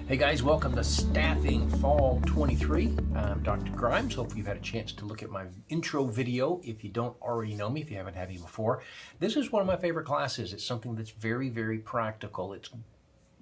Hey guys, welcome to Staffing Fall 23. I'm Dr. Grimes. Hopefully you've had a chance to look at my intro video if you don't already know me, if you haven't had me before. This is one of my favorite classes. It's something that's very, very practical. It's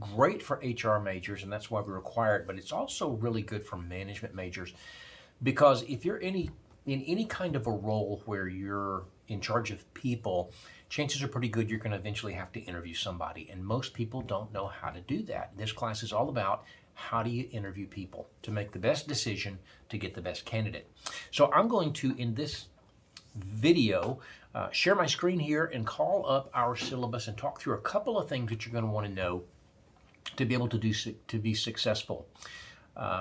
great for HR majors, and that's why we require it, but it's also really good for management majors because if you're in any kind of a role where you're in charge of people, chances are pretty good you're going to eventually have to interview somebody, and most people don't know how to do that. This class is all about how do you interview people to make the best decision to get the best candidate. So I'm going to, in this video, share my screen here and call up our syllabus and talk through a couple of things that you're going to want to know to be able to be successful.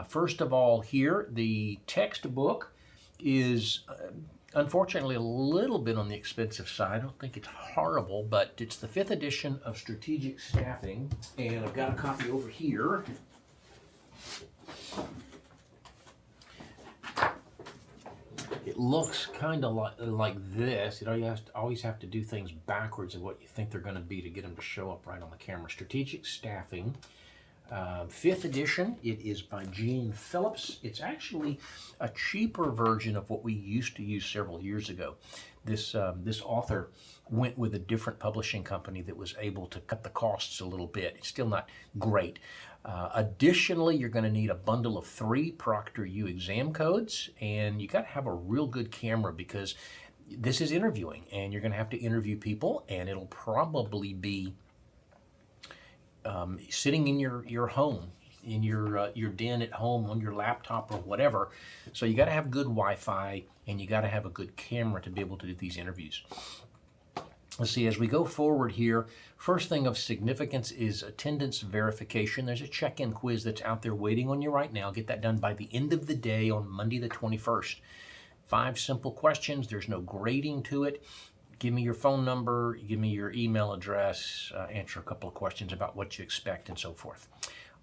First of all, here, the textbook is unfortunately a little bit on the expensive side. I don't think it's horrible, but it's the 5th edition of Strategic Staffing, and I've got a copy over here. It looks kind of like this. You always have to do things backwards of what you think they're going to be to get them to show up right on the camera. Strategic Staffing, 5th edition. It is by Gene Phillips. It's actually a cheaper version of what we used to use several years ago. This author went with a different publishing company that was able to cut the costs a little bit. It's still not great. Additionally, you're going to need a bundle of 3 ProctorU exam codes, and you got to have a real good camera because this is interviewing, and you're going to have to interview people, and it'll probably be sitting in your home, in your den at home, on your laptop or whatever. So you got to have good Wi-Fi and you got to have a good camera to be able to do these interviews. Let's see, as we go forward here, first thing of significance is attendance verification. There's a check-in quiz that's out there waiting on you right now. Get that done by the end of the day on Monday the 21st. 5 simple questions. There's no grading to it. Give me your phone number, give me your email address, answer a couple of questions about what you expect and so forth.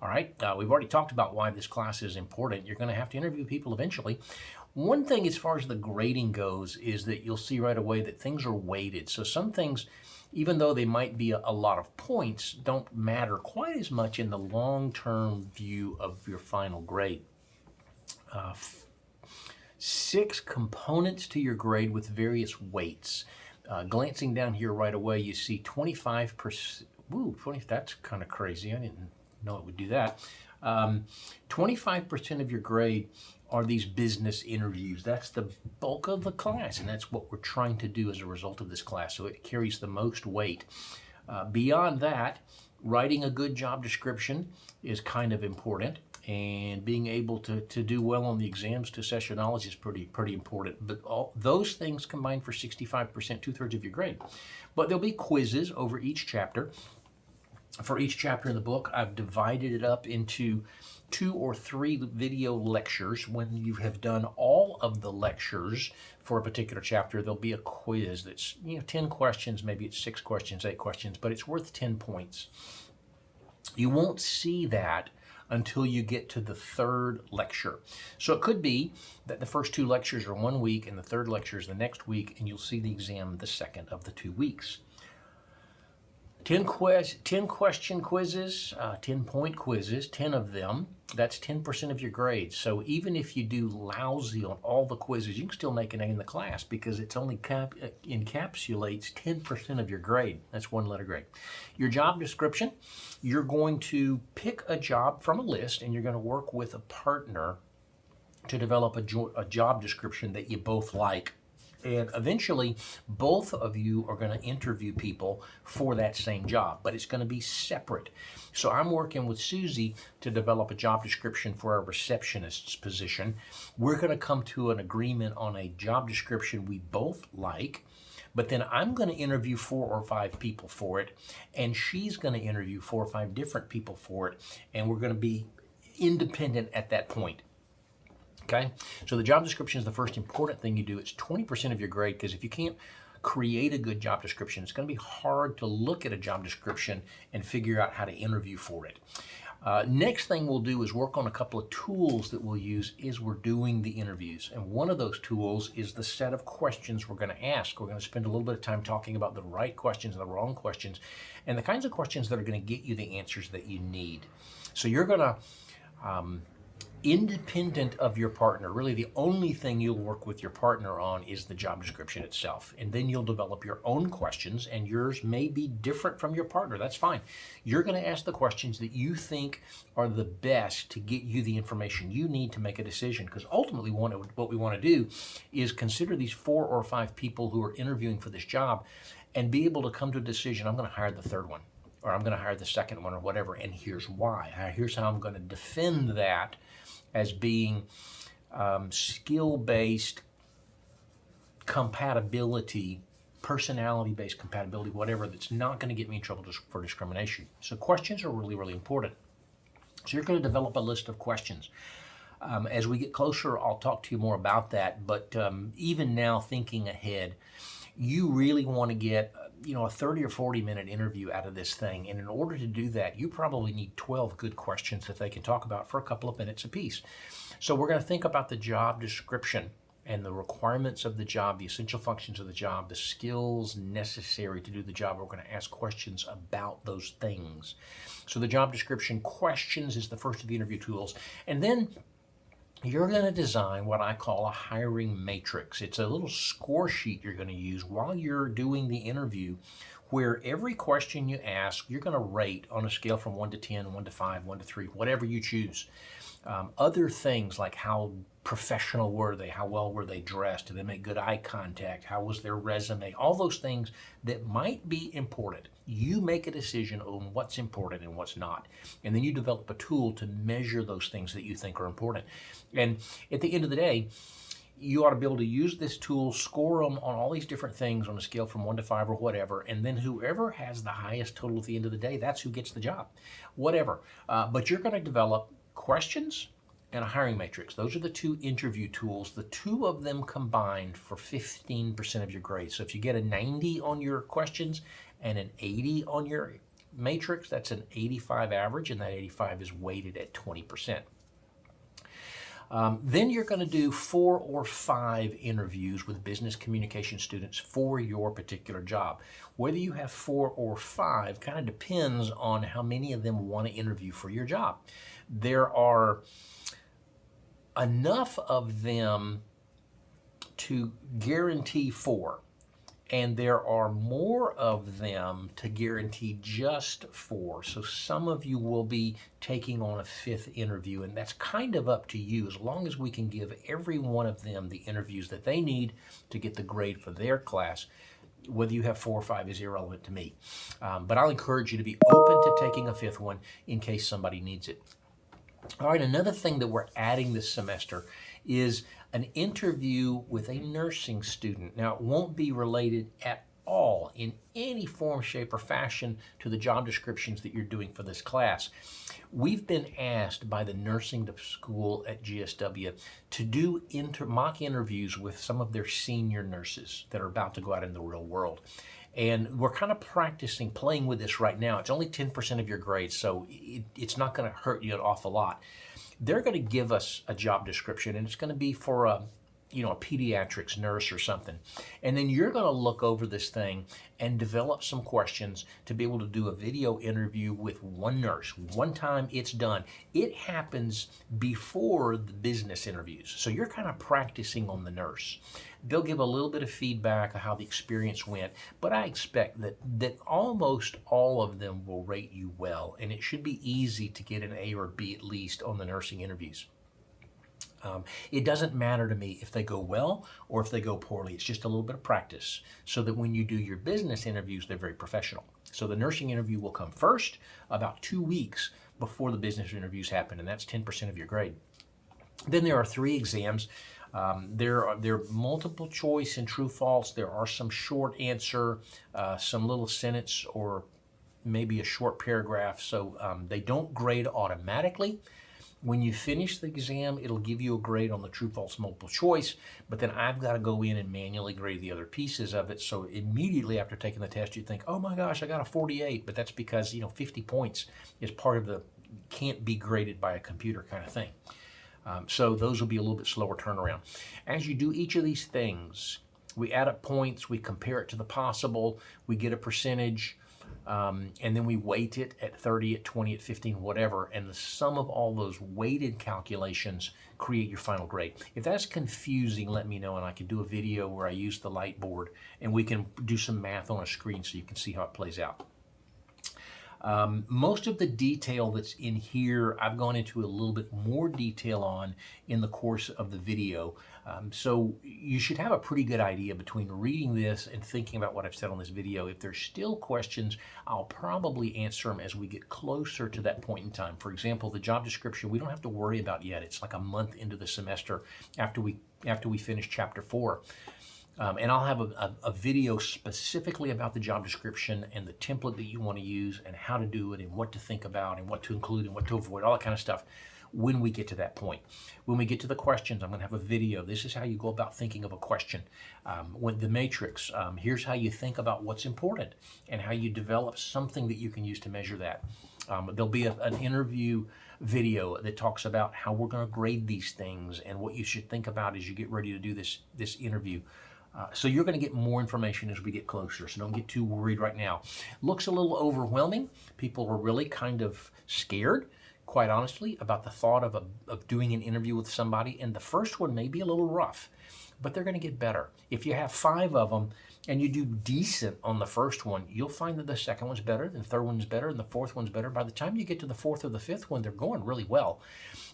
All right, we've already talked about why this class is important. You're going to have to interview people eventually. One thing as far as the grading goes is that you'll see right away that things are weighted. So some things, even though they might be a lot of points, don't matter quite as much in the long-term view of your final grade. 6 components to your grade with various weights. Glancing down here right away, you see 25%. Ooh, 20, that's kind of crazy. I didn't know it would do that. 25% of your grade are these business interviews. That's the bulk of the class, and that's what we're trying to do as a result of this class, so it carries the most weight. Beyond that, writing a good job description is kind of important, and being able to do well on the exams to assess your knowledge is pretty important. But all those things combine for 65%, 2/3 of your grade. But there'll be quizzes over each chapter. For each chapter in the book, I've divided it up into 2 or 3 video lectures. When you have done all of the lectures for a particular chapter, there'll be a quiz that's 10 questions, maybe it's 6 questions, 8 questions, but it's worth 10 points. You won't see that until you get to the 3rd lecture. So it could be that the first 2 lectures are 1 week and the 3rd lecture is the next week, and you'll see the exam the 2nd of the 2 weeks. 10 question quizzes, 10-point quizzes, 10 of them. That's 10% of your grade. So even if you do lousy on all the quizzes, you can still make an A in the class because it's only encapsulates 10% of your grade. That's 1 letter grade. Your job description, you're going to pick a job from a list and you're going to work with a partner to develop a job description that you both like. And eventually, both of you are going to interview people for that same job, but it's going to be separate. So I'm working with Susie to develop a job description for our receptionist's position. We're going to come to an agreement on a job description we both like, but then I'm going to interview 4 or 5 people for it, and she's going to interview 4 or 5 different people for it, and we're going to be independent at that point. Okay, so the job description is the first important thing you do. It's 20% of your grade, because if you can't create a good job description, it's going to be hard to look at a job description and figure out how to interview for it. Next thing we'll do is work on a couple of tools that we'll use as we're doing the interviews. And one of those tools is the set of questions we're going to ask. We're going to spend a little bit of time talking about the right questions and the wrong questions, and the kinds of questions that are going to get you the answers that you need. So you're going to, independent of your partner, really the only thing you'll work with your partner on is the job description itself. And then you'll develop your own questions, and yours may be different from your partner. That's fine. You're going to ask the questions that you think are the best to get you the information you need to make a decision. Because ultimately, what we want to do is consider these 4 or 5 people who are interviewing for this job and be able to come to a decision. I'm going to hire the third one, or I'm going to hire the second one, or whatever. And here's why. Here's how I'm going to defend that as being skill-based compatibility, personality-based compatibility, whatever, that's not going to get me in trouble for discrimination. So questions are really, really important. So you're going to develop a list of questions. As we get closer, I'll talk to you more about that. But even now, thinking ahead, you really want to get a 30 or 40-minute interview out of this thing. And in order to do that, you probably need 12 good questions that they can talk about for a couple of minutes apiece. So we're going to think about the job description and the requirements of the job, the essential functions of the job, the skills necessary to do the job. We're going to ask questions about those things. So the job description questions is the first of the interview tools. And then you're going to design what I call a hiring matrix. It's a little score sheet you're going to use while you're doing the interview, where every question you ask, you're going to rate on a scale from 1 to 10, 1 to 5, 1 to 3, whatever you choose. Other things like how professional were they, how well were they dressed, did they make good eye contact, how was their resume, all those things that might be important. You make a decision on what's important and what's not. And then you develop a tool to measure those things that you think are important. And at the end of the day, you ought to be able to use this tool, score them on all these different things on a scale from 1 to 5 or whatever, and then whoever has the highest total at the end of the day, that's who gets the job, whatever. But you're going to develop questions and a hiring matrix. Those are the 2 interview tools, the 2 of them combined for 15% of your grade. So if you get a 90 on your questions and an 80 on your matrix, that's an 85 average, and that 85 is weighted at 20%. Then you're going to do 4 or 5 interviews with business communication students for your particular job. Whether you have 4 or 5 kind of depends on how many of them want to interview for your job. There are enough of them to guarantee 4. And there are more of them to guarantee just 4. So some of you will be taking on a 5th interview, and that's kind of up to you, as long as we can give every one of them the interviews that they need to get the grade for their class. Whether you have 4 or 5 is irrelevant to me. But I'll encourage you to be open to taking a 5th one in case somebody needs it. All right, another thing that we're adding this semester is an interview with a nursing student. Now, it won't be related at all in any form, shape, or fashion to the job descriptions that you're doing for this class. We've been asked by the nursing school at GSW to do mock interviews with some of their senior nurses that are about to go out in the real world. And we're kind of practicing playing with this right now. It's only 10% of your grade, so it's not going to hurt you an awful lot. They're going to give us a job description, and it's going to be for a pediatrics nurse or something. And then you're going to look over this thing and develop some questions to be able to do a video interview with one nurse. One time it's done. It happens before the business interviews. So you're kind of practicing on the nurse. They'll give a little bit of feedback of how the experience went, but I expect that almost all of them will rate you well, and it should be easy to get an A or B at least on the nursing interviews. It doesn't matter to me if they go well or if they go poorly. It's just a little bit of practice so that when you do your business interviews, they're very professional. So the nursing interview will come first, about 2 weeks before the business interviews happen, and that's 10% of your grade. Then there are 3 exams. There are multiple choice and true false. There are some short answer, some little sentence or maybe a short paragraph. So they don't grade automatically. When you finish the exam, it'll give you a grade on the true false multiple choice, but then I've got to go in and manually grade the other pieces of it. So immediately after taking the test, you think, oh my gosh, I got a 48, but that's because 50 points is part of the can't be graded by a computer kind of thing. So those will be a little bit slower turnaround. As you do each of these things, we add up points, we compare it to the possible, we get a percentage. and then we weight it at 30, at 20, at 15, whatever, and the sum of all those weighted calculations create your final grade. If that's confusing, let me know, and I can do a video where I use the light board, and we can do some math on a screen so you can see how it plays out. Most of the detail that's in here, I've gone into a little bit more detail on in the course of the video. So you should have a pretty good idea between reading this and thinking about what I've said on this video. If there's still questions, I'll probably answer them as we get closer to that point in time. For example, the job description, we don't have to worry about yet. It's like a month into the semester after we finish chapter 4. And I'll have a video specifically about the job description and the template that you want to use and how to do it and what to think about and what to include and what to avoid, all that kind of stuff when we get to that point. When we get to the questions, I'm going to have a video. This is how you go about thinking of a question. When the matrix, here's how you think about what's important and how you develop something that you can use to measure that. There'll be an interview video that talks about how we're going to grade these things and what you should think about as you get ready to do this interview. So you're going to get more information as we get closer, so don't get too worried right now. Looks a little overwhelming. People are really kind of scared, quite honestly, about the thought of doing an interview with somebody, and the first one may be a little rough, but they're going to get better. If you have 5 of them and you do decent on the first one, you'll find that the second one's better, the third one's better, and the fourth one's better. By the time you get to the 4th or the 5th one, they're going really well.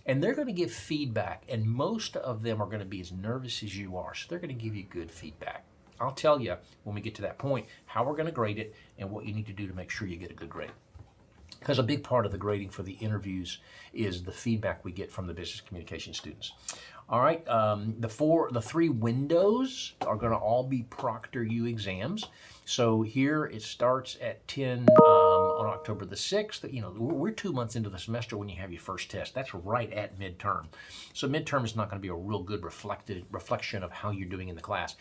And they're going to give feedback, and most of them are going to be as nervous as you are, so they're going to give you good feedback. I'll tell you when we get to that point how we're going to grade it and what you need to do to make sure you get a good grade. Because a big part of the grading for the interviews is the feedback we get from the business communication students. All right, the 3 windows are going to all be Proctor U exams. So here it starts at 10 on October the 6th. You know, we're 2 months into the semester when you have your first test. That's right at midterm. So midterm is not going to be a real good reflection of how you're doing in the class.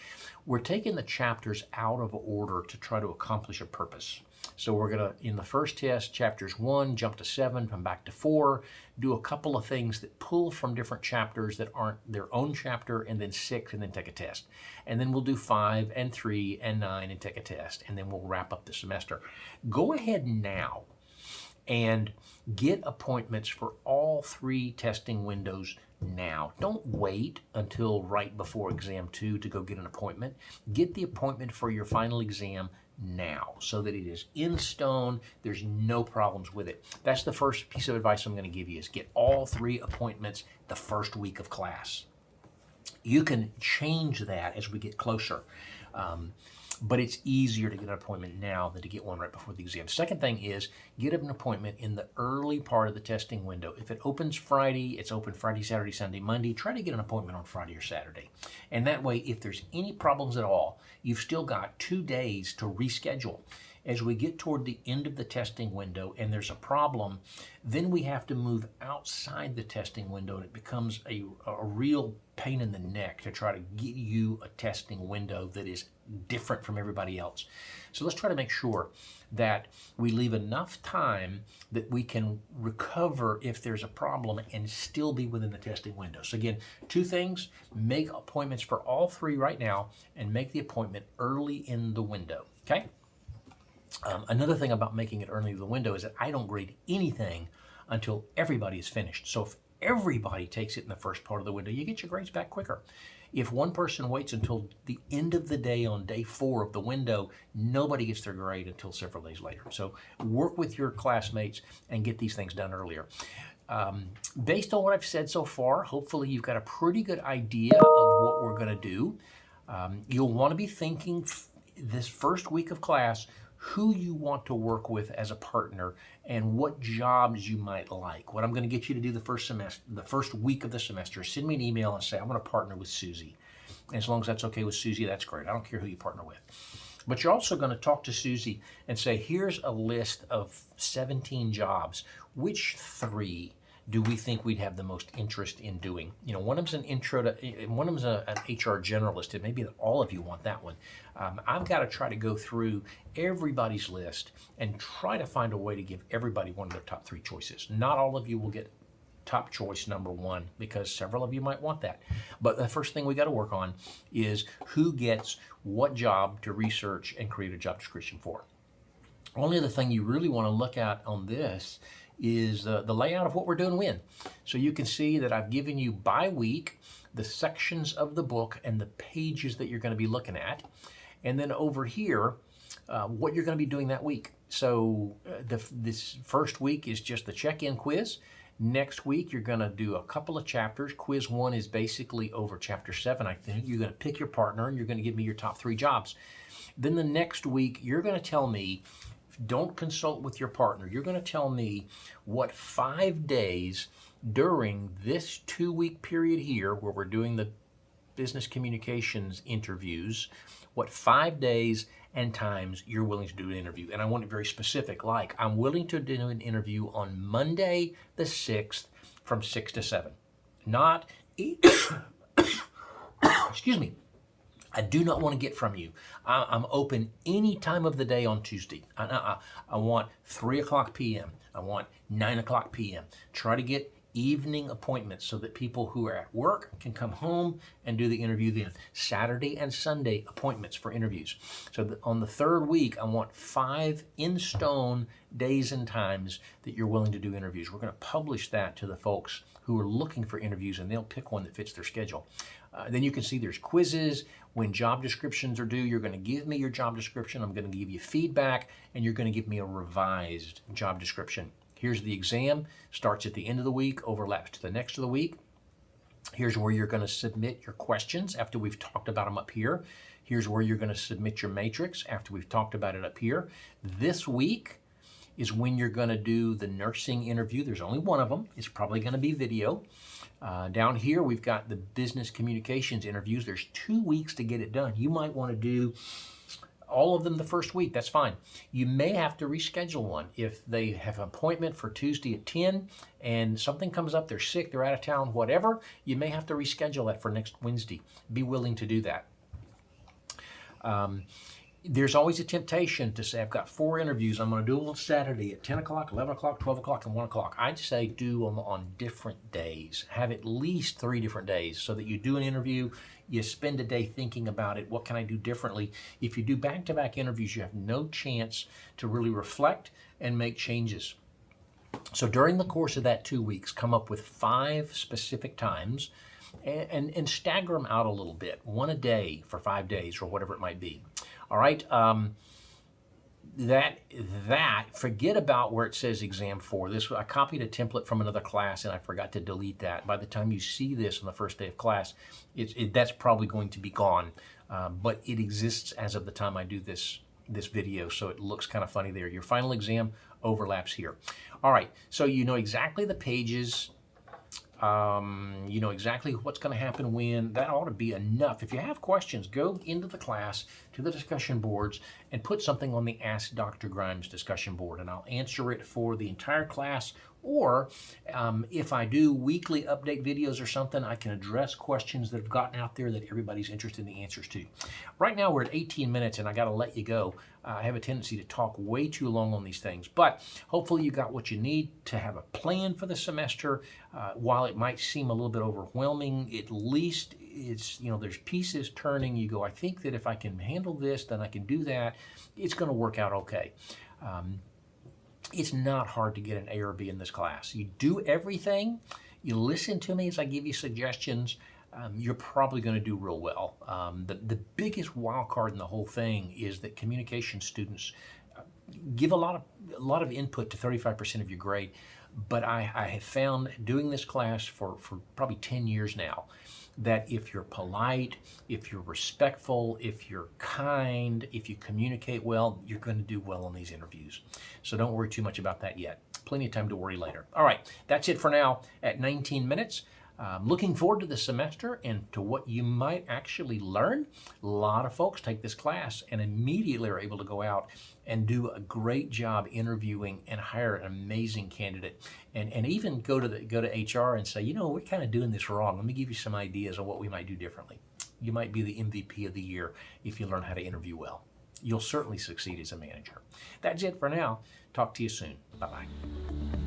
We're taking the chapters out of order to try to accomplish a purpose. So we're going to, in the first test, chapters 1, jump to 7, come back to 4, do a couple of things that pull from different chapters that aren't their own chapter, and then 6, and then take a test. And then we'll do 5 and 3 and 9 and take a test, and then we'll wrap up the semester. Go ahead now and get appointments for all 3 testing windows now. Don't wait until right before exam 2 to go get an appointment. Get the appointment for your final exam now so that it is in stone. There's no problems with it. That's the first piece of advice I'm going to give you, is get all 3 appointments the first week of class. You can change that as we get closer, but it's easier to get an appointment now than to get one right before the exam. Second thing is get an appointment in the early part of the testing window. If it opens Friday, it's open Friday, Saturday, Sunday, Monday. Try to get an appointment on Friday or Saturday. And that way, if there's any problems at all, you've still got 2 days to reschedule. As we get toward the end of the testing window and there's a problem, then we have to move outside the testing window, and it becomes a real pain in the neck to try to get you a testing window that is different from everybody else. So let's try to make sure that we leave enough time that we can recover if there's a problem and still be within the testing window. So again, 2 things: make appointments for all 3 right now and make the appointment early in the window, okay? Another thing about making it early in the window is that I don't grade anything until everybody is finished. So if everybody takes it in the first part of the window, you get your grades back quicker. If one person waits until the end of the day on day 4 of the window, nobody gets their grade until several days later. So work with your classmates and get these things done earlier. Based on what I've said so far, hopefully you've got a pretty good idea of what we're going to do. You'll want to be thinking this first week of class who you want to work with as a partner and what jobs you might like. What I'm going to get you to do the first week of the semester, send me an email and say, I'm going to partner with Susie. And as long as that's okay with Susie, that's great. I don't care who you partner with. But you're also going to talk to Susie and say, here's a list of 17 jobs. Which 3 do we think we'd have the most interest in doing? You know, one of them's an intro to, one of them's an HR generalist, and maybe all of you want that one. I've got to try to go through everybody's list and try to find a way to give everybody one of their top 3 choices. Not all of you will get top choice number 1 because several of you might want that. But the first thing we got to work on is who gets what job to research and create a job description for. Only other thing you really want to look at on this is the layout of what we're doing when. So you can see that I've given you by week the sections of the book and the pages that you're going to be looking at. And then over here, what you're going to be doing that week. So this first week is just the check-in quiz. Next week, you're going to do a couple of chapters. Quiz 1 is basically over chapter 7, I think. You're going to pick your partner, and you're going to give me your top 3 jobs. Then the next week, you're going to tell me, don't consult with your partner. You're going to tell me what 5 days during this 2-week period here, where we're doing the business communications interviews, what 5 days and times you're willing to do an interview. And I want it very specific, like I'm willing to do an interview on Monday the 6th from 6 to 7. Not, excuse me, I do not want to get from you. I'm open any time of the day on Tuesday. I want 3 o'clock p.m. I want 9 o'clock p.m. Try to get evening appointments so that people who are at work can come home and do the interview then. Saturday and Sunday appointments for interviews. So on the 3rd week, I want 5 in stone days and times that you're willing to do interviews. We're going to publish that to the folks who are looking for interviews, and they'll pick one that fits their schedule. Then you can see there's quizzes. When job descriptions are due, you're going to give me your job description. I'm going to give you feedback, and you're going to give me a revised job description. Here's the exam, starts at the end of the week, overlaps to the next of the week. Here's where you're going to submit your questions after we've talked about them up here. Here's where you're going to submit your matrix after we've talked about it up here. This week is when you're going to do the nursing interview. There's only one of them. It's probably going to be video. Down here, we've got the business communications interviews. There's 2 weeks to get it done. You might want to do all of them the first week. That's fine. You may have to reschedule one. If they have an appointment for Tuesday at 10 and something comes up, they're sick, they're out of town, whatever, you may have to reschedule that for next Wednesday. Be willing to do that. There's always a temptation to say, I've got 4 interviews. I'm going to do them on Saturday at 10 o'clock, 11 o'clock, 12 o'clock, and 1 o'clock. I'd say do them on different days. Have at least 3 different days so that you do an interview, you spend a day thinking about it. What can I do differently? If you do back-to-back interviews, you have no chance to really reflect and make changes. So during the course of that 2 weeks, come up with 5 specific times and stagger them out a little bit. 1 a day for 5 days or whatever it might be. All right, forget about where it says exam 4. I copied a template from another class and I forgot to delete that. By the time you see this on the first day of class, that's probably going to be gone, but it exists as of the time I do this video, so it looks kind of funny there. Your final exam overlaps here. All right, so you know exactly the pages. You know exactly what's going to happen when. That ought to be enough. If you have questions, go into the class to the discussion boards and put something on the Ask Dr. Grimes discussion board, and I'll answer it for the entire class. Or if I do weekly update videos or something, I can address questions that have gotten out there that everybody's interested in the answers to. Right now we're at 18 minutes and I got to let you go. I have a tendency to talk way too long on these things, but hopefully you got what you need to have a plan for the semester. While it might seem a little bit overwhelming, at least it's, you know, there's pieces turning. You go, I think that if I can handle this, then I can do that. It's going to work out okay. It's not hard to get an A or B in this class. You do everything, you listen to me as I give you suggestions, you're probably going to do real well. The biggest wild card in the whole thing is that communication students give a lot of input to 35% of your grade, but I have found doing this class for probably 10 years now, that if you're polite, if you're respectful, if you're kind, if you communicate well, you're going to do well on these interviews. So don't worry too much about that yet. Plenty of time to worry later. All right, that's it for now at 19 minutes. Looking forward to the semester and to what you might actually learn. A lot of folks take this class and immediately are able to go out and do a great job interviewing and hire an amazing candidate, and even go to HR and say, you know, we're kind of doing this wrong. Let me give you some ideas on what we might do differently. You might be the MVP of the year if you learn how to interview well. You'll certainly succeed as a manager. That's it for now. Talk to you soon. Bye-bye.